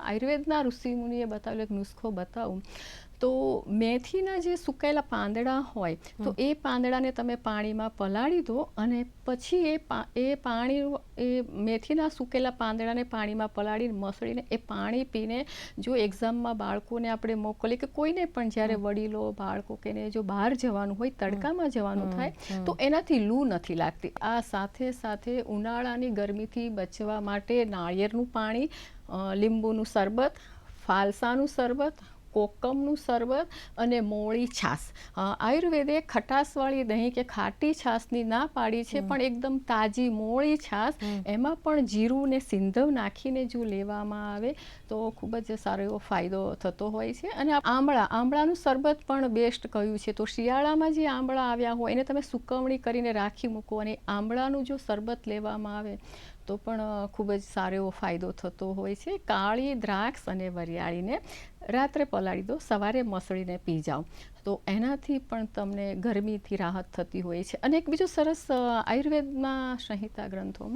આયુર્વેદના ઋષિમુનિએ બતાવેલો એક નુસ્ખો બતાવું તો મેથીના જે સુકાયેલા પાંદડા હોય તો એ પાંદડાને તમે પાણીમાં પલાળી દો અને પછી એ મેથીના સુકેલા પાંદડાને પાણીમાં પલાળીને મસળીને એ પાણી પીને જો એક્ઝામમાં બાળકોને આપણે મોકલીએ કે કોઈને પણ જ્યારે વડીલો બાળકો કે જો બહાર જવાનું હોય તડકામાં જવાનું થાય તો એનાથી લૂ નથી લાગતી. આ સાથે સાથે ઉનાળાની ગરમીથી બચવા માટે નાળિયેરનું પાણી, લીંબુનું શરબત, ફાલસાનું શરબત, કોકમનું શરબત અને મોળી છાશ. આયુર્વેદે ખટાશવાળી દહીં કે ખાટી છાશની ના પાડી છે, પણ એકદમ તાજી મોળી છાશ એમાં પણ જીરું ને સિંધવ નાખીને જો લેવામાં આવે તો ખૂબ જ સારો એવો ફાયદો થતો હોય છે. અને આંબળાનું શરબત પણ બેસ્ટ કહ્યું છે. તો શિયાળામાં જે આંબળા આવ્યા હોય એને તમે સુકવણી કરીને રાખી મૂકો અને આંબળાનું જો શરબત લેવામાં આવે તો પણ ખૂબ જ સારો એવો ફાયદો થતો હોય છે. કાળી દ્રાક્ષ અને વરિયાળીને રાત્રે પલાળી દો, સવારે મસળીને પી જાઓ તો એનાથી પણ તમને ગરમીથી રાહત થતી હોય છે. અને એક બીજું સરસ આયુર્વેદમાં સંહિતા ગ્રંથોમાં